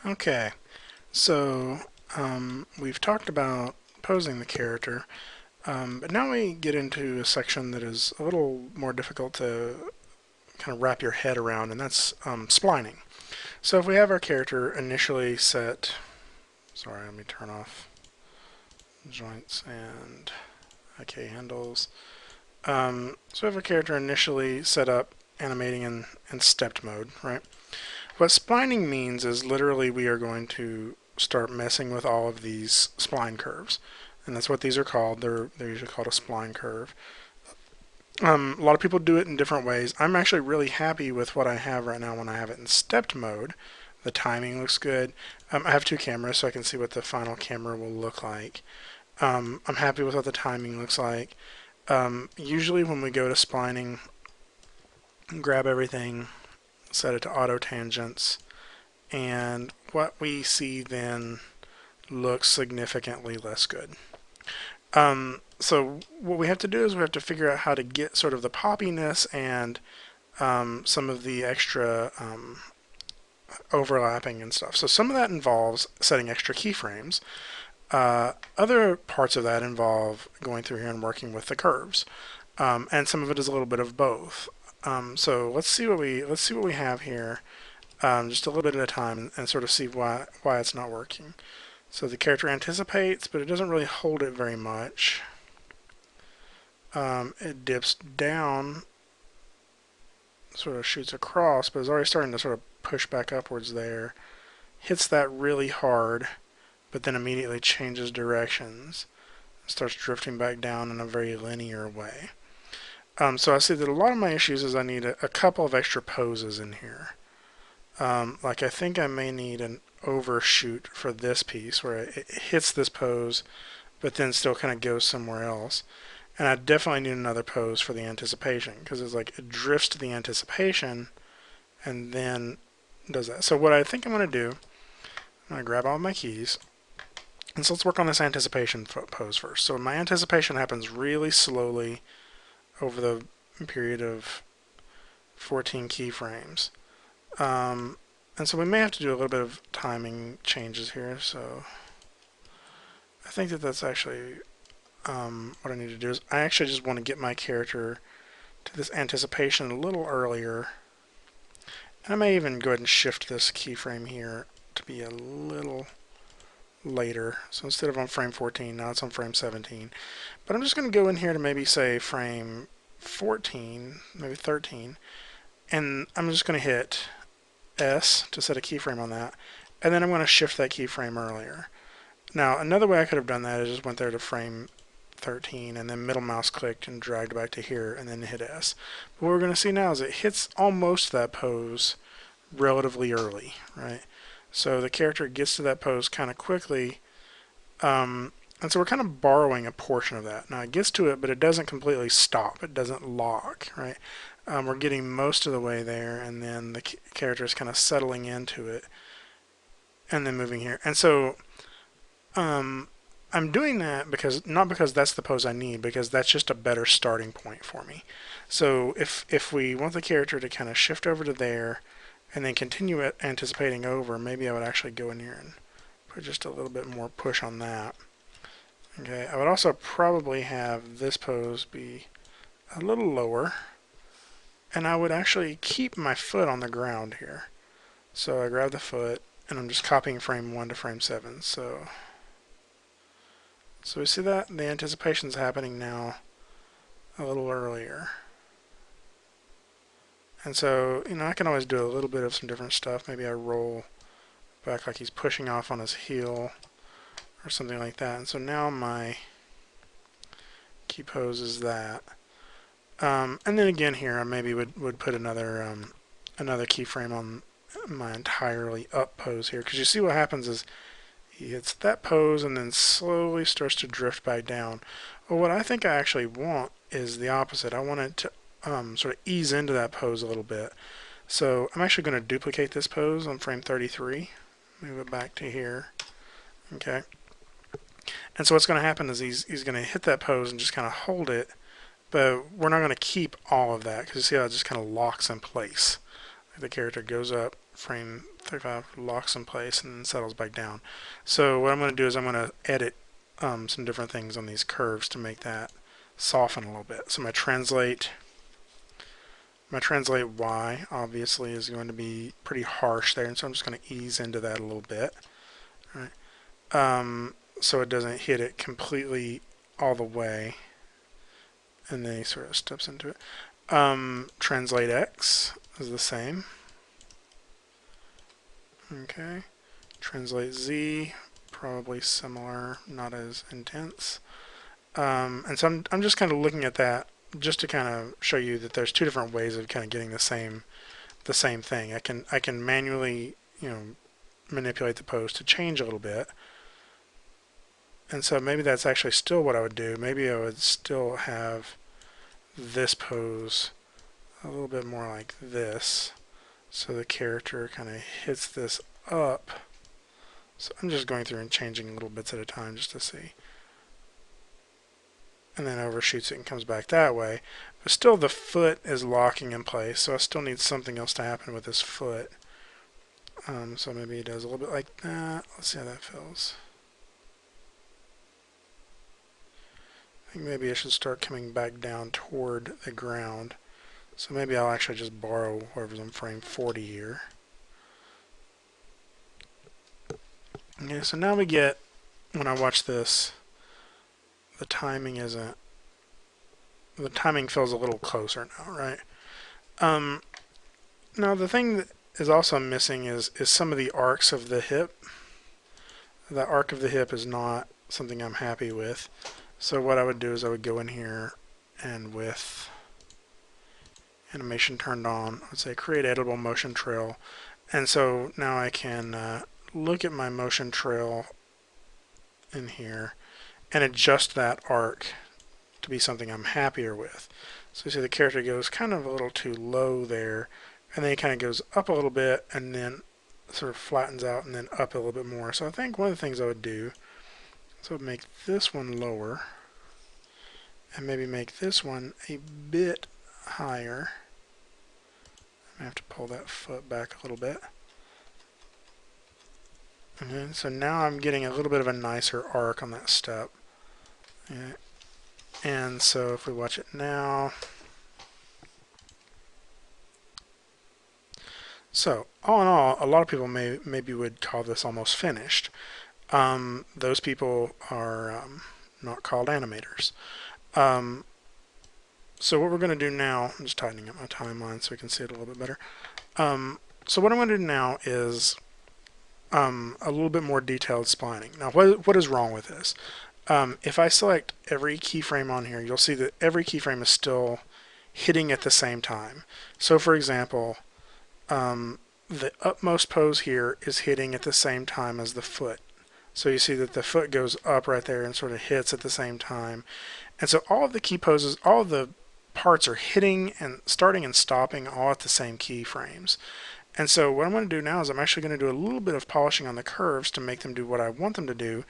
Okay, so we've talked about posing the character, but now we get into a section that is a little more difficult to kind of wrap your head around, and that's splining. So if we have our character initially set, sorry, let me turn off joints and IK handles. So we have our character initially set up animating in stepped mode, right? What splining means is literally we are going to start messing with all of these spline curves. And that's what these are called. They're usually called a spline curve. A lot of people do it in different ways. I'm actually really happy with what I have right now when I have it in stepped mode. The timing looks good. I have two cameras so I can see what the final camera will look like. I'm happy with what the timing looks like. Usually when we go to splining, grab everything, set it to auto tangents, and what we see then looks significantly less good. So what we have to do is we have to figure out how to get sort of the poppiness and some of the extra overlapping and stuff. So some of that involves setting extra keyframes. Other parts of that involve going through here and working with the curves, and some of it is a little bit of both. So let's see what we have here, just a little bit at a time, and sort of see why it's not working. So the character anticipates, but it doesn't really hold it very much. It dips down, sort of shoots across, but it's already starting to sort of push back upwards there. Hits that really hard, but then immediately changes directions. Starts drifting back down in a very linear way. So I see that a lot of my issues is I need a couple of extra poses in here. Like I think I may need an overshoot for this piece where it hits this pose but then still kind of goes somewhere else. And I definitely need another pose for the anticipation because it's like it drifts to the anticipation and then does that. So what I think I'm going to do, I'm going to grab all my keys. And so let's work on this anticipation pose first. So my anticipation happens really slowly over the period of 14 keyframes. And so we may have to do a little bit of timing changes here. So I think that that's actually what I need to do is I actually just want to get my character to this anticipation a little earlier. And I may even go ahead and shift this keyframe here to be a little later. So instead of on frame 14, now it's on frame 17. But I'm just going to go in here to maybe say frame 14, maybe 13. And I'm just going to hit S to set a keyframe on that. And then I'm going to shift that keyframe earlier. Now, another way I could have done that is just went there to frame 13 and then middle mouse clicked and dragged back to here and then hit S. But what we're going to see now is it hits almost that pose relatively early, right? So the character gets to that pose kind of quickly, and so we're kind of borrowing a portion of that. Now it gets to it, but it doesn't completely stop. It doesn't lock, right? We're getting most of the way there, and then the character is kind of settling into it, and then moving here. And so I'm doing that because not because that's the pose I need, because that's just a better starting point for me. So if we want the character to kind of shift over to there and then continue it anticipating over, maybe I would actually go in here and put just a little bit more push on that. Okay, I would also probably have this pose be a little lower, and I would actually keep my foot on the ground here. So I grab the foot and I'm just copying frame 1 to frame 7. So we see that the anticipation's happening now a little earlier. And so, I can always do a little bit of some different stuff. Maybe I roll back like he's pushing off on his heel or something like that. And so now my key pose is that. And then again here, I maybe would put another keyframe on my entirely up pose here. Because you see what happens is he hits that pose and then slowly starts to drift back down. Well, what I think I actually want is the opposite. I want it to sort of ease into that pose a little bit. So I'm actually going to duplicate this pose on frame 33. Move it back to here. Okay. And so what's going to happen is he's going to hit that pose and just kind of hold it, but we're not going to keep all of that because you see how it just kind of locks in place. The character goes up frame 35 locks in place and then settles back down. So what I'm going to do is I'm going to edit some different things on these curves to make that soften a little bit. So my translate Y obviously is going to be pretty harsh there, and so I'm just going to ease into that a little bit. All right. So it doesn't hit it completely all the way, and then he sort of steps into it. Translate X is the same. Okay. Translate Z, probably similar, not as intense. And so I'm just kind of looking at that just to kind of show you that there's two different ways of kind of getting the same thing. I can manually, manipulate the pose to change a little bit. And so maybe that's actually still what I would do. Maybe I would still have this pose a little bit more like this. So the character kind of hits this up. So I'm just going through and changing little bits at a time just to see. And then overshoots it and comes back that way. But still the foot is locking in place, so I still need something else to happen with this foot. So maybe he does a little bit like that. Let's see how that feels. I think maybe I should start coming back down toward the ground. So maybe I'll actually just borrow whoever's on frame 40 here. Okay, so now we get, when I watch this, the timing feels a little closer now, right? Now the thing that is also missing is some of the arcs of the hip. The arc of the hip is not something I'm happy with. So what I would do is I would go in here and with animation turned on, I would say create editable motion trail. And so now I can look at my motion trail in here and adjust that arc to be something I'm happier with. So you see the character goes kind of a little too low there, and then he kind of goes up a little bit and then sort of flattens out and then up a little bit more. So I think one of the things I would do is I would make this one lower and maybe make this one a bit higher. I have to pull that foot back a little bit. Okay, so now I'm getting a little bit of a nicer arc on that step. Okay. And so if we watch it now, so all in all, a lot of people maybe would call this almost finished. Those people are not called animators. So what we're going to do now, I'm just tightening up my timeline so we can see it a little bit better. So what I'm going to do now is a little bit more detailed splining. Now what is wrong with this? If I select every keyframe on here, you'll see that every keyframe is still hitting at the same time. So for example, the upmost pose here is hitting at the same time as the foot. So you see that the foot goes up right there and sort of hits at the same time. And so all of the key poses, all of the parts are hitting and starting and stopping all at the same keyframes. And so what I'm going to do now is I'm actually going to do a little bit of polishing on the curves to make them do what I want them to do,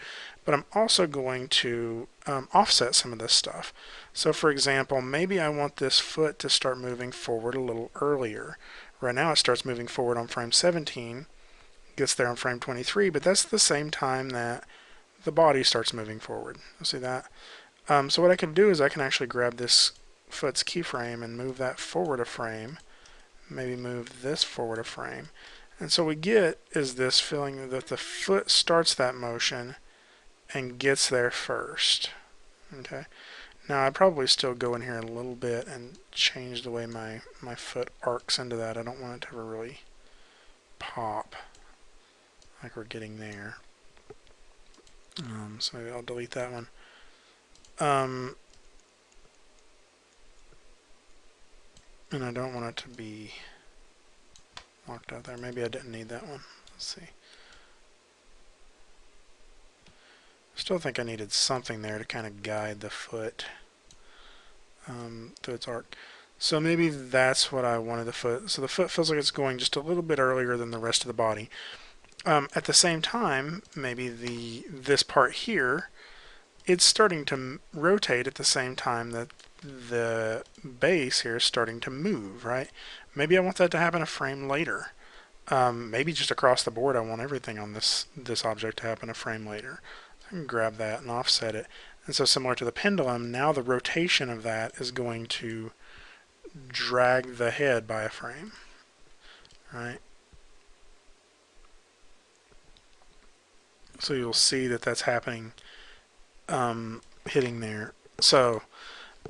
but I'm also going to offset some of this stuff. So for example, maybe I want this foot to start moving forward a little earlier. Right now it starts moving forward on frame 17, gets there on frame 23, but that's the same time that the body starts moving forward. You'll see that? So what I can do is I can actually grab this foot's keyframe and move that forward a frame. Maybe move this forward a frame. And so what we get is this feeling that the foot starts that motion and gets there first. Okay. Now I'd probably still go in here a little bit and change the way my foot arcs into that. I don't want it to ever really pop like we're getting there. So maybe I'll delete that one. And I don't want it to be locked out there. Maybe I didn't need that one. Let's see. Still think I needed something there to kind of guide the foot through its arc. So maybe that's what I wanted the foot. So the foot feels like it's going just a little bit earlier than the rest of the body. At the same time, maybe this part here, it's starting to rotate at the same time that the base here is starting to move, right? Maybe I want that to happen a frame later. Maybe just across the board I want everything on this object to happen a frame later. I can grab that and offset it. And so similar to the pendulum, now the rotation of that is going to drag the head by a frame, right? So you'll see that that's happening, hitting there. So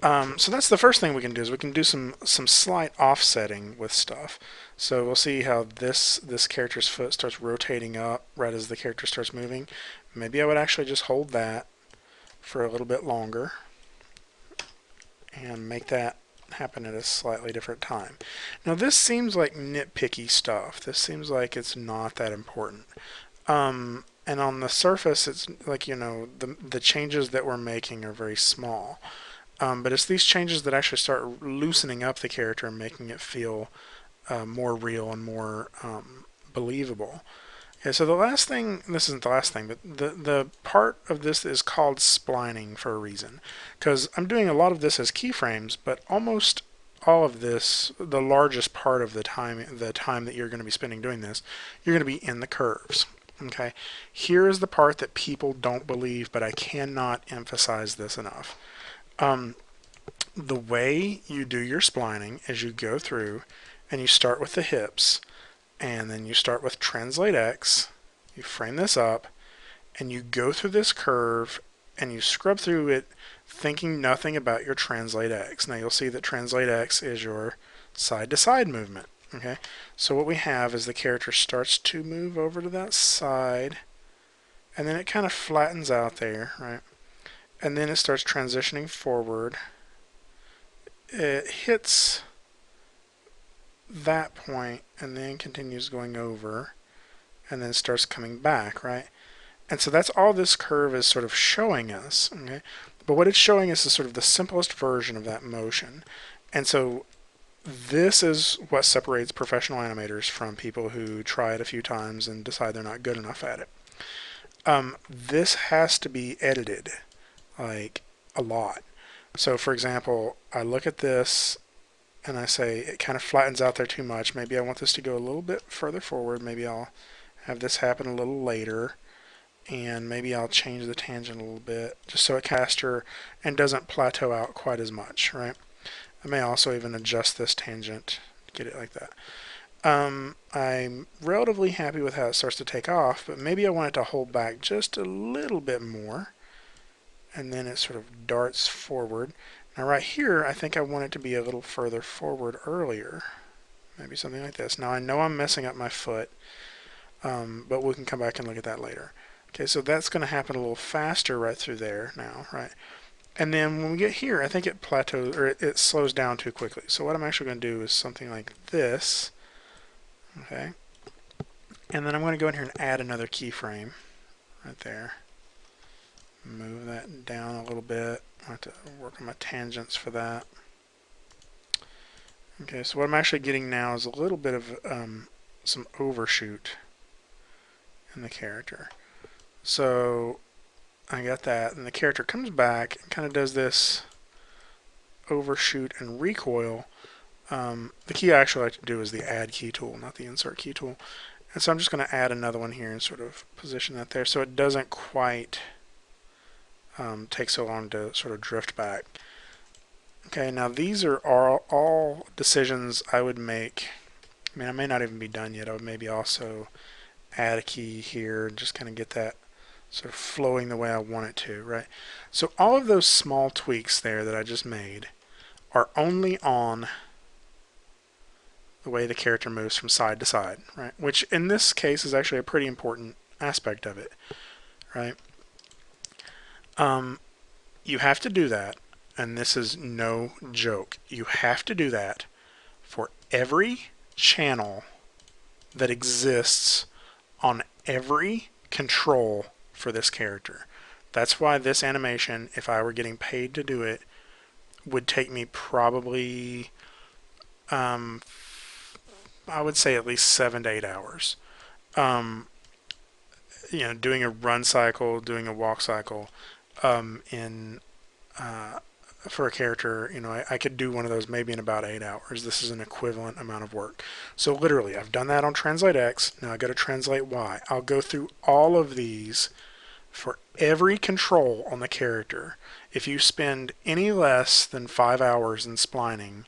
that's the first thing we can do is we can do some slight offsetting with stuff. So we'll see how this character's foot starts rotating up right as the character starts moving. Maybe I would actually just hold that for a little bit longer and make that happen at a slightly different time. Now this seems like nitpicky stuff. This seems like it's not that important. And on the surface, it's like, the changes that we're making are very small. But it's these changes that actually start loosening up the character and making it feel more real and more believable. Okay, so the last thing, this isn't the last thing, but the part of this is called splining for a reason. Because I'm doing a lot of this as keyframes, but almost all of this, the largest part of the time that you're going to be spending doing this, you're going to be in the curves. Okay, here is the part that people don't believe, but I cannot emphasize this enough. The way you do your splining is you go through and you start with the hips, and then you start with translate X, you frame this up, and you go through this curve and you scrub through it thinking nothing about your translate X. Now you'll see that translate X is your side to side movement. Okay, so what we have is the character starts to move over to that side, and then it kind of flattens out there, right? And then it starts transitioning forward. It hits that point and then continues going over and then starts coming back, right? And so that's all this curve is sort of showing us, okay? But what it's showing us is sort of the simplest version of that motion. And so this is what separates professional animators from people who try it a few times and decide they're not good enough at it. This has to be edited, like, a lot. So for example, I look at this and I say it kind of flattens out there too much. Maybe I want this to go a little bit further forward. Maybe I'll have this happen a little later, and maybe I'll change the tangent a little bit just so it faster and doesn't plateau out quite as much, right? I may also even adjust this tangent to get it like that. I'm relatively happy with how it starts to take off, but maybe I want it to hold back just a little bit more, and then it sort of darts forward. Now right here, I think I want it to be a little further forward earlier. Maybe something like this. Now I know I'm messing up my foot, but we can come back and look at that later. Okay, so that's going to happen a little faster right through there now, right? And then when we get here, I think it plateaus, or it slows down too quickly. So what I'm actually going to do is something like this, okay? And then I'm going to go in here and add another keyframe right there. Move that down a little bit. I have to work on my tangents for that. Okay, so what I'm actually getting now is a little bit of some overshoot in the character. So I got that, and the character comes back and kind of does this overshoot and recoil. The key I actually like to do is the add key tool, not the insert key tool. And so I'm just going to add another one here and sort of position that there so it doesn't quite take so long to sort of drift back. Okay, now these are all decisions I would make. I mean, I may not even be done yet. I would maybe also add a key here and just kind of get that sort of flowing the way I want it to, right? So all of those small tweaks there that I just made are only on the way the character moves from side to side, right? Which in this case is actually a pretty important aspect of it, right? You have to do that, and this is no joke. You have to do that for every channel that exists on every control for this character. That's why this animation, if I were getting paid to do it, would take me probably, I would say at least 7 to 8 hours. Doing a run cycle, doing a walk cycle, in for a character, I could do one of those maybe in about 8 hours. This is an equivalent amount of work. So literally, I've done that on Translate X. Now I got to Translate Y. I'll go through all of these for every control on the character. If you spend any less than 5 hours in splining,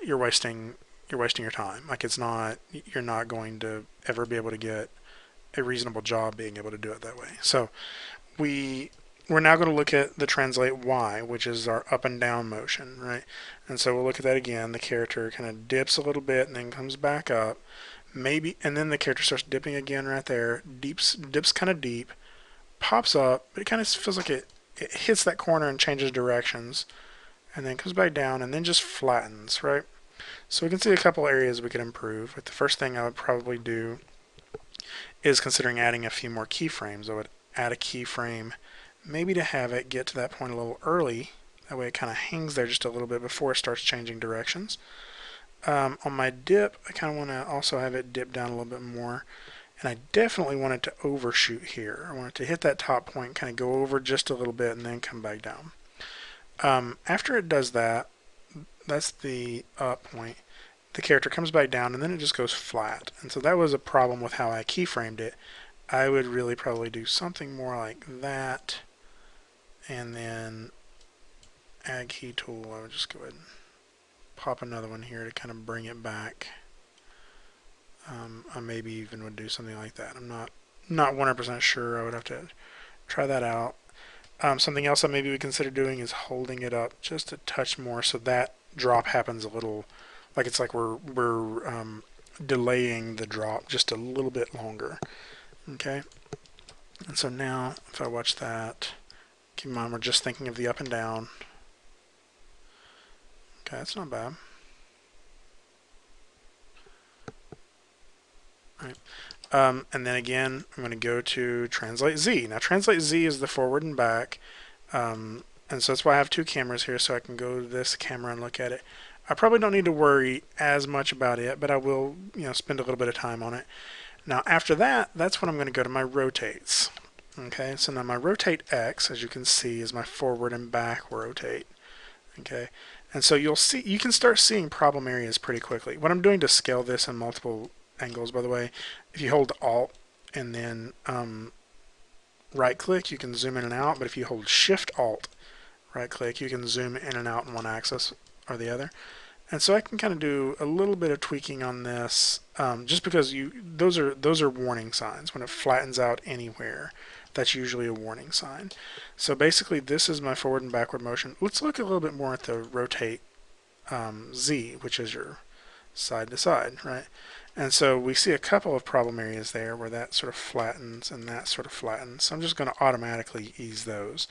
you're wasting your time. Like you're not going to ever be able to get a reasonable job being able to do it that way. So we're now going to look at the translate Y, which is our up and down motion, right? And so we'll look at that again. The character kind of dips a little bit and then comes back up. Maybe, and then the character starts dipping again right there. Dips kind of deep, pops up, but it kind of feels like it hits that corner and changes directions, and then comes back down and then just flattens, right? So we can see a couple areas we could improve. But the first thing I would probably do is considering adding a few more keyframes. I would add a keyframe maybe to have it get to that point a little early. That way it kind of hangs there just a little bit before it starts changing directions. On my dip, I kind of want to also have it dip down a little bit more. And I definitely want it to overshoot here. I want it to hit that top point, kind of go over just a little bit, and then come back down. After it does that, that's the up point. The character comes back down, and then it just goes flat. And so that was a problem with how I keyframed it. I would really probably do something more like that, and then add key tool. I would just go ahead and pop another one here to kind of bring it back. I maybe even would do something like that. I'm not 100% sure. I would have to try that out. Something else that maybe we consider doing is holding it up just a touch more so that drop happens a little, like it's like we're delaying the drop just a little bit longer. Okay, and so now if I watch that, keep in mind we're just thinking of the up and down. Okay, that's not bad. Right. And then again, I'm going to go to Translate Z. Now, Translate Z is the forward and back. And so that's why I have two cameras here, so I can go to this camera and look at it. I probably don't need to worry as much about it, but I will, spend a little bit of time on it. Now, after that, that's when I'm going to go to my rotates. Okay, so now my rotate X, as you can see, is my forward and back rotate. Okay, and so you can start seeing problem areas pretty quickly. What I'm doing to scale this in multiple angles, by the way, if you hold Alt and then right click, you can zoom in and out, but if you hold Shift Alt right click, you can zoom in and out in one axis or the other. And so I can kind of do a little bit of tweaking on this, just because those are warning signs. When it flattens out anywhere, that's usually a warning sign. So basically this is my forward and backward motion. Let's look a little bit more at the rotate Z, which is your side to side, right? And so we see a couple of problem areas there where that sort of flattens and that sort of flattens. So I'm just going to automatically ease those.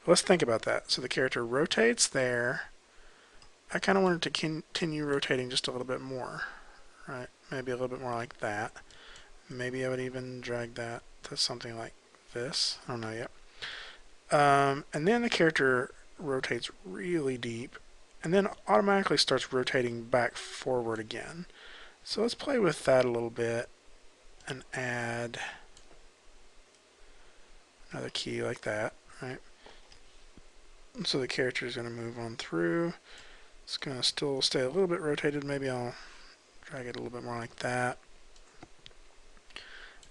But let's think about that. So the character rotates there. I kind of want it to continue rotating just a little bit more, right? Maybe a little bit more like that. Maybe I would even drag that to something like this. I don't know yet. And then the character rotates really deep and then automatically starts rotating back forward again. So let's play with that a little bit and add another key like that, right? So the character is going to move on through. It's going to still stay a little bit rotated. Maybe I'll drag it a little bit more like that.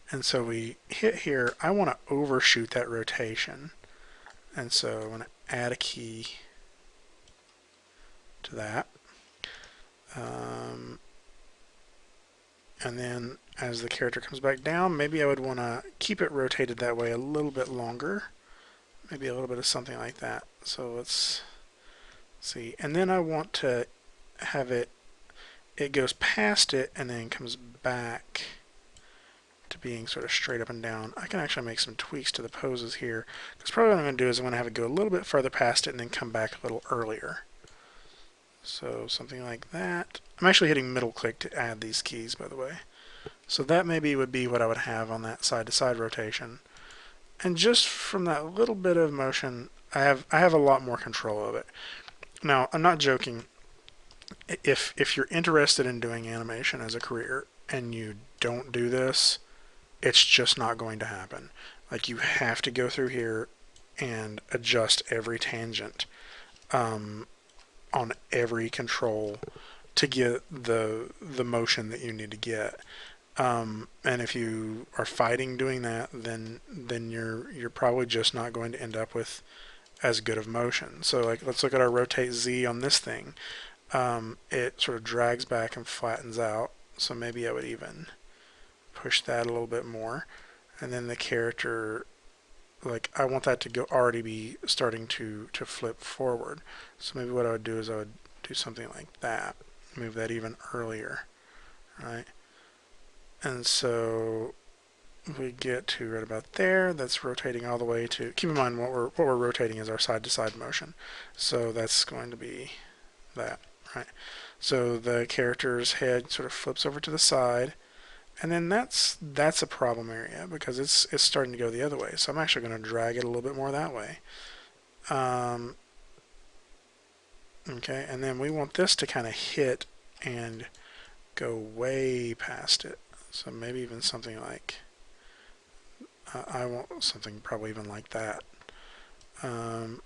And so we hit here. I want to overshoot that rotation. And so I want to add a key to that. And then as the character comes back down, maybe I would want to keep it rotated that way a little bit longer. Maybe a little bit of something like that. So let's see. And then I want to have it goes past it and then comes back to being sort of straight up and down. I can actually make some tweaks to the poses here. Because probably what I'm going to do is I'm going to have it go a little bit further past it and then come back a little earlier. So something like that. I'm actually hitting middle click to add these keys, by the way. So that maybe would be what I would have on that side-to-side rotation. And just from that little bit of motion, I have a lot more control of it. Now, I'm not joking. If you're interested in doing animation as a career and you don't do this, it's just not going to happen. Like, you have to go through here and adjust every tangent. on every control to get the motion that you need to get. And if you are fighting doing that, then you're probably just not going to end up with as good of motion. So like let's look at our rotate Z on this thing. It sort of drags back and flattens out. So maybe I would even push that a little bit more. And then the character, like I want that to go already be starting to flip forward. So maybe what I would do is I would do something like that. Move that even earlier, right? And so we get to right about there. That's rotating all the way to, keep in mind what we're rotating is our side to side motion. So that's going to be that, right? So the character's head sort of flips over to the side, and then that's a problem area because it's starting to go the other way. So I'm actually going to drag it a little bit more that way. Okay, and then we want this to kind of hit and go way past it. So maybe even something like, I want something probably even like that. And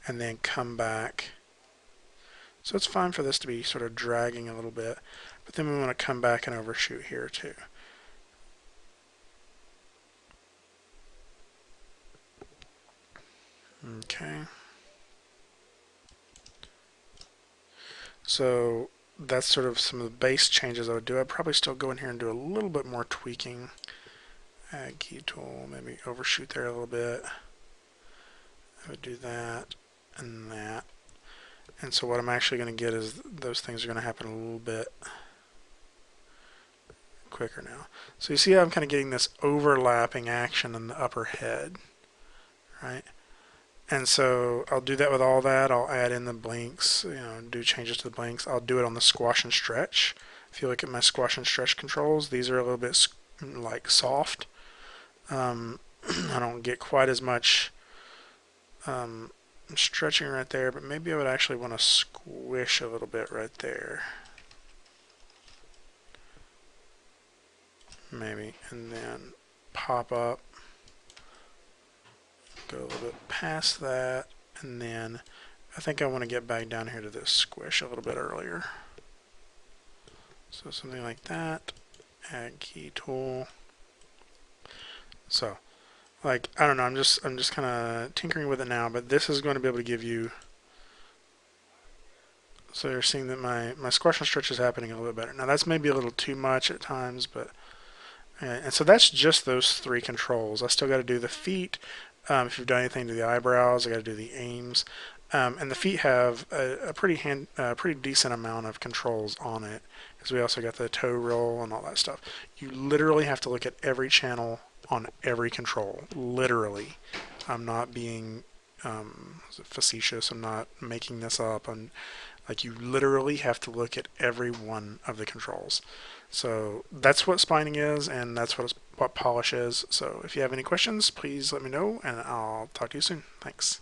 then come back. So it's fine for this to be sort of dragging a little bit, but then we want to come back and overshoot here too. Okay. So that's sort of some of the base changes I would do. I'd probably still go in here and do a little bit more tweaking. Add key tool, maybe overshoot there a little bit. I would do that and that. And so what I'm actually going to get is those things are going to happen a little bit quicker now. So you see how I'm kind of getting this overlapping action in the upper head, right? And so I'll do that with all that. I'll add in the blinks, do changes to the blinks. I'll do it on the squash and stretch. If you look at my squash and stretch controls, these are a little bit like soft. I don't get quite as much stretching right there, but maybe I would actually want to squish a little bit right there. Maybe. And then pop up. Go a little bit past that. And then I think I want to get back down here to this squish a little bit earlier. So something like that. Add key tool. So, like, I don't know, I'm just kind of tinkering with it now, but this is going to be able to give you, so you're seeing that my squash and stretch is happening a little bit better. Now that's maybe a little too much at times, but, and so that's just those three controls. I still got to do the feet. If you've done anything to the eyebrows, I got to do the aims. And the feet have a pretty decent amount of controls on it, because we also got the toe roll and all that stuff. You literally have to look at every channel on every control, literally. I'm not being facetious. I'm not making this up. Like, you literally have to look at every one of the controls. So that's what spining is, and that's what polish is. So if you have any questions, please let me know, and I'll talk to you soon. Thanks.